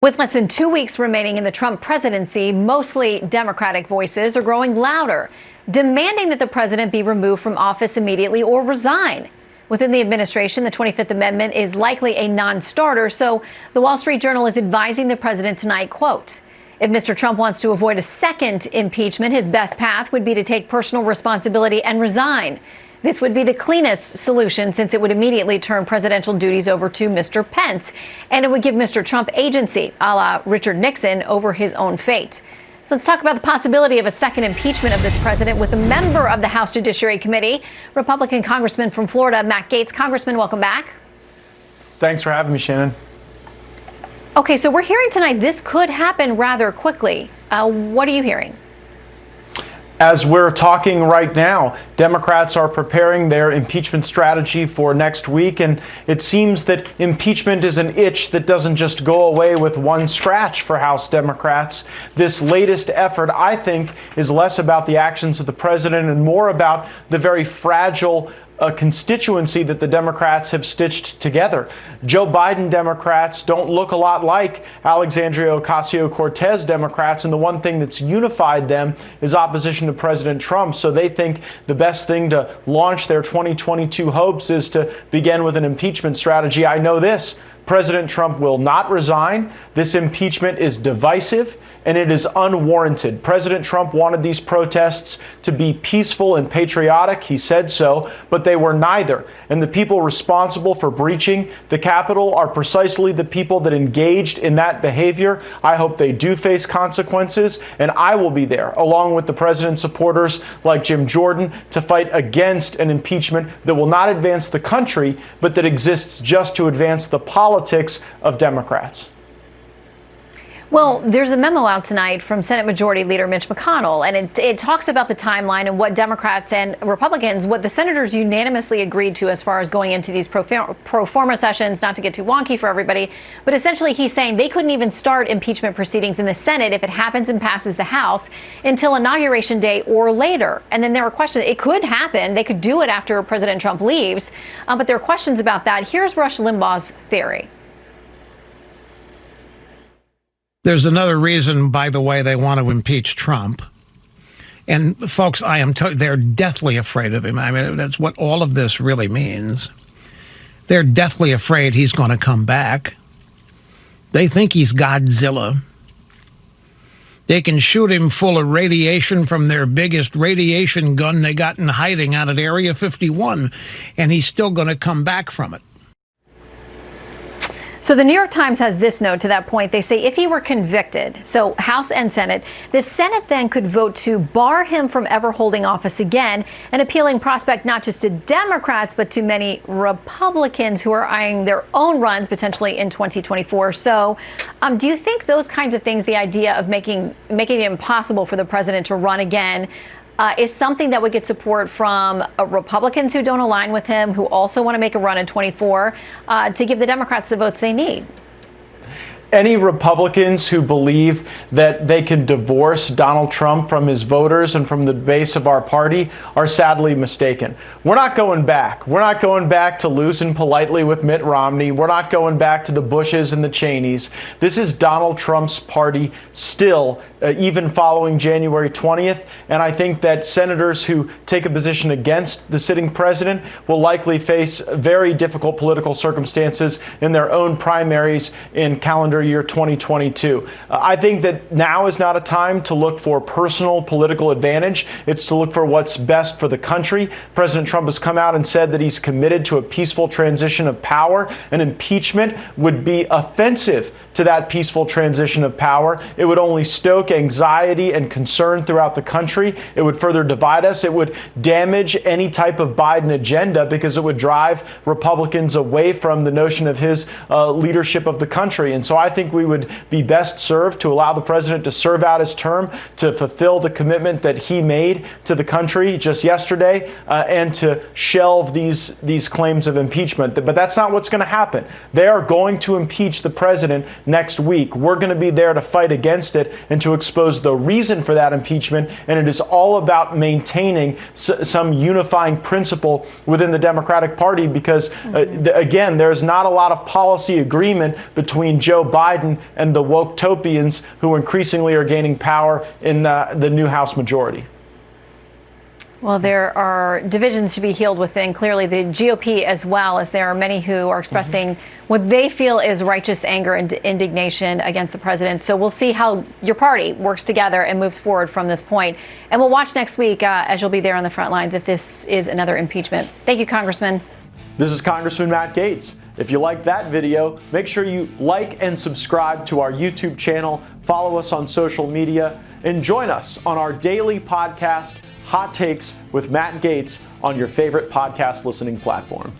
With less than 2 weeks remaining in the Trump presidency, mostly Democratic voices are growing louder, demanding that the president be removed from office immediately or resign. Within the administration, the 25th Amendment is likely a non-starter, so the Wall Street Journal is advising the president tonight, quote, if Mr. Trump wants to avoid a second impeachment, his best path would be to take personal responsibility and resign. This would be the cleanest solution since it would immediately turn presidential duties over to Mr. Pence, and it would give Mr. Trump agency, a la Richard Nixon, over his own fate. So let's talk about the possibility of a second impeachment of this president with a member of the House Judiciary Committee, Republican Congressman from Florida, Matt Gaetz. Congressman, welcome back. Thanks for having me, Shannon. Okay, so we're hearing tonight this could happen rather quickly. What are you hearing? As we're talking right now, Democrats are preparing their impeachment strategy for next week, and it seems that impeachment is an itch that doesn't just go away with one scratch for House Democrats. This latest effort, I think, is less about the actions of the president and more about the very fragile constituency that the Democrats have stitched together. Joe Biden Democrats don't look a lot like Alexandria Ocasio-Cortez Democrats, and the one thing that's unified them is opposition to President Trump. So they think the best thing to launch their 2022 hopes is to begin with an impeachment strategy. I know this: President Trump will not resign. This impeachment is divisive and it is unwarranted. President Trump wanted these protests to be peaceful and patriotic. He said so, but they were neither. And the people responsible for breaching the Capitol are precisely the people that engaged in that behavior. I hope they do face consequences, and I will be there, along with the president's supporters like Jim Jordan, to fight against an impeachment that will not advance the country, but that exists just to advance the politics of Democrats. Well, there's a memo out tonight from Senate Majority Leader Mitch McConnell, and it talks about the timeline and what Democrats and Republicans, what the senators unanimously agreed to as far as going into these pro forma sessions, not to get too wonky for everybody. But essentially, he's saying they couldn't even start impeachment proceedings in the Senate if it happens and passes the House until Inauguration Day or later. And then there were questions. It could happen. They could do it after President Trump leaves. But there are questions about that. Here's Rush Limbaugh's theory. There's another reason, by the way, they want to impeach Trump. And folks, they're deathly afraid of him. I mean, that's what all of this really means. They're deathly afraid he's going to come back. They think he's Godzilla. They can shoot him full of radiation from their biggest radiation gun they got in hiding out at Area 51, and he's still going to come back from it. So the New York Times has this note to that point. They say if he were convicted, so House and Senate, the Senate then could vote to bar him from ever holding office again, an appealing prospect not just to Democrats, but to many Republicans who are eyeing their own runs potentially in 2024. So do you think those kinds of things, the idea of making it impossible for the president to run again, is something that would get support from Republicans who don't align with him, who also want to make a run in 24, to give the Democrats the votes they need? Any Republicans who believe that they can divorce Donald Trump from his voters and from the base of our party are sadly mistaken. We're not going back. We're not going back to losing politely with Mitt Romney. We're not going back to the Bushes and the Cheneys. This is Donald Trump's party still, even following January 20th. And I think that senators who take a position against the sitting president will likely face very difficult political circumstances in their own primaries in calendar year 2022. I think that now is not a time to look for personal political advantage. It's to look for what's best for the country. President Trump has come out and said that he's committed to a peaceful transition of power. An impeachment would be offensive to that peaceful transition of power. It would only stoke anxiety and concern throughout the country. It would further divide us. It would damage any type of Biden agenda because it would drive Republicans away from the notion of his leadership of the country. And so I think we would be best served to allow the president to serve out his term, to fulfill the commitment that he made to the country just yesterday, and to shelve these claims of impeachment. But that's not what's going to happen. They are going to impeach the president next week. We're going to be there to fight against it and to expose the reason for that impeachment. And it is all about maintaining some unifying principle within the Democratic Party because, again, there's not a lot of policy agreement between Joe Biden Biden and the woke-topians who increasingly are gaining power in the new House majority. Well, there are divisions to be healed within, clearly the GOP as well, as there are many who are expressing what they feel is righteous anger and indignation against the president. So we'll see how your party works together and moves forward from this point. And we'll watch next week as you'll be there on the front lines if this is another impeachment. Thank you, Congressman. This is Congressman Matt Gaetz. If you liked that video, make sure you like and subscribe to our YouTube channel, follow us on social media, and join us on our daily podcast, Hot Takes with Matt Gaetz, on your favorite podcast listening platform.